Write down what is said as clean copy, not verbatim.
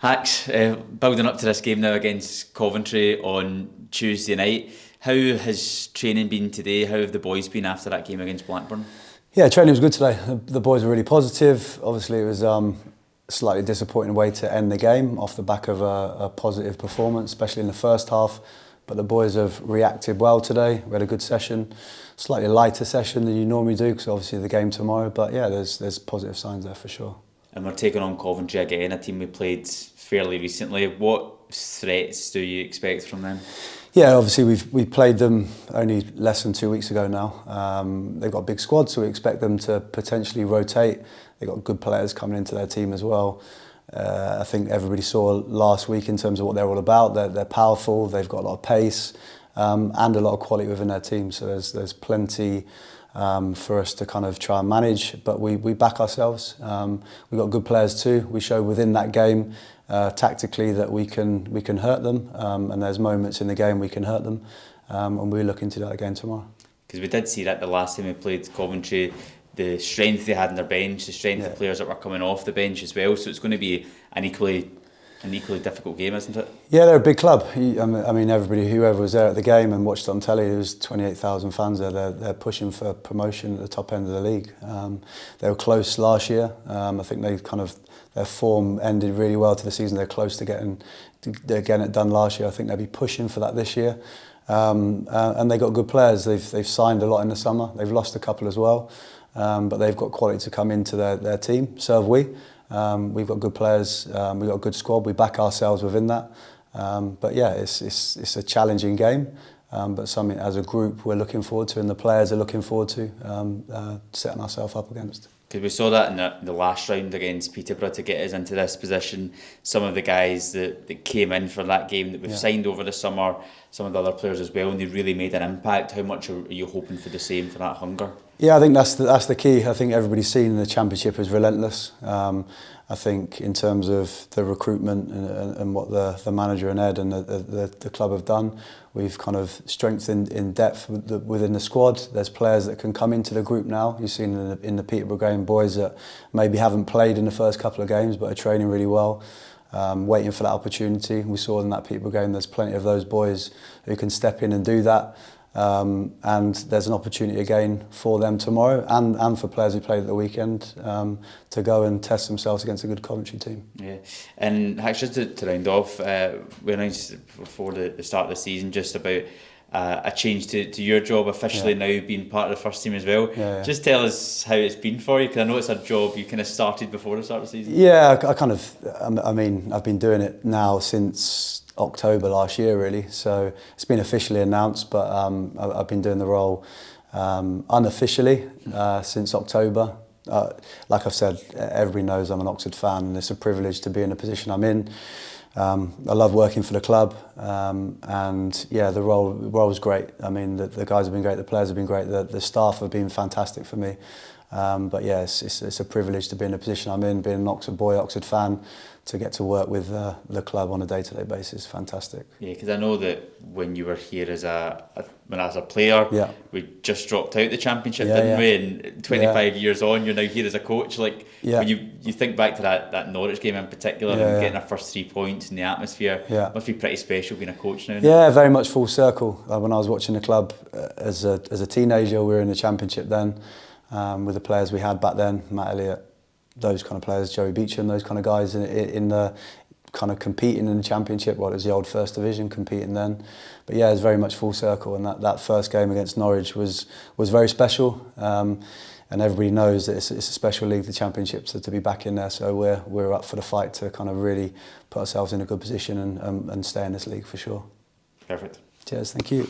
Hacks, building up to this game now against Coventry on Tuesday night. How has training been today? How have the boys been after that game against Blackburn? Yeah, training was good today. The boys were really positive. Obviously, it was a slightly disappointing way to end the game off the back of a positive performance, especially in the first half. But the boys have reacted well today. We had a good session, slightly lighter session than you normally do because obviously the game tomorrow. But yeah, there's positive signs there for sure. And we're taking on Coventry again, a team we played fairly recently. What threats do you expect from them? Yeah, obviously we played them only less than 2 weeks ago now. They've got a big squad, so we expect them to potentially rotate. They've got good players coming into their team as well. I think everybody saw last week in terms of what they're all about. They're powerful, they've got a lot of pace and a lot of quality within their team. So there's plenty for us to kind of try and manage, but we back ourselves. We've got good players too. We show within that game tactically that we can hurt them, and there's moments in the game we can hurt them, and we're looking to do that again tomorrow. Because we did see that the last time we played Coventry, the strength they had in their bench, the strength of players that were coming off the bench as well. So it's going to be an equally difficult game, isn't it? Yeah, they're a big club. I mean, everybody, whoever was there at the game and watched it on telly, there was 28,000 fans there. They're pushing for promotion at the top end of the league. They were close last year. I think their form ended really well to the season. They're close to getting it done last year. I think they'll be pushing for that this year. And they got good players. They've signed a lot in the summer. They've lost a couple as well. But they've got quality to come into their team. So have we. We've got good players. We've got a good squad. We back ourselves within that. But yeah, it's a challenging game. But something as a group we're looking forward to, and the players are looking forward to setting ourselves up against. Because we saw that in the last round against Peterborough to get us into this position. Some of the guys that came in for that game that we've signed over the summer, some of the other players as well, and they really made an impact. How much are you hoping for the same, for that hunger? Yeah, I think that's the key. I think everybody's seen the Championship is relentless. I think in terms of the recruitment and what the manager and Ed and the club have done, we've kind of strengthened in depth within the squad. There's players that can come into the group now. You've seen in the Peterborough game boys that maybe haven't played in the first couple of games but are training really well, waiting for that opportunity. We saw in that Peterborough game there's plenty of those boys who can step in and do that. And there's an opportunity again for them tomorrow and for players who played at the weekend to go and test themselves against a good Coventry team. Yeah, and just to round off, we announced before the start of the season just about a change to your job officially now being part of the first team as well. Just tell us how it's been for you, because I know it's a job you kind of started before the start of the season. Yeah, I've been doing it now since October last year really, so it's been officially announced, but I've been doing the role unofficially since October. Like I've said, everybody knows I'm an Oxford fan and it's a privilege to be in the position I'm in. I love working for the club, and yeah, the role is great. I mean, the guys have been great, the players have been great, the staff have been fantastic for me. But yeah, it's a privilege to be in the position I'm in, being an Oxford boy, Oxford fan, to get to work with the club on a day-to-day basis. Fantastic. Yeah, because I know that when you were here as a player, we just dropped out the Championship, didn't we? And 25 years on, you're now here as a coach. Like when you think back to that Norwich game in particular, and getting our first 3 points in the atmosphere, must be pretty special being a coach now. Yeah, very much full circle. When I was watching the club as a teenager, we were in the Championship then. With the players we had back then, Matt Elliott, those kind of players, Joey Beecham, those kind of guys in the kind of competing in the Championship. Well, it was the old First Division competing then, but yeah, it's very much full circle. And that first game against Norwich was very special. And everybody knows that it's a special league, the Championship, so to be back in there. So we're up for the fight to kind of really put ourselves in a good position and stay in this league for sure. Perfect. Cheers, thank you.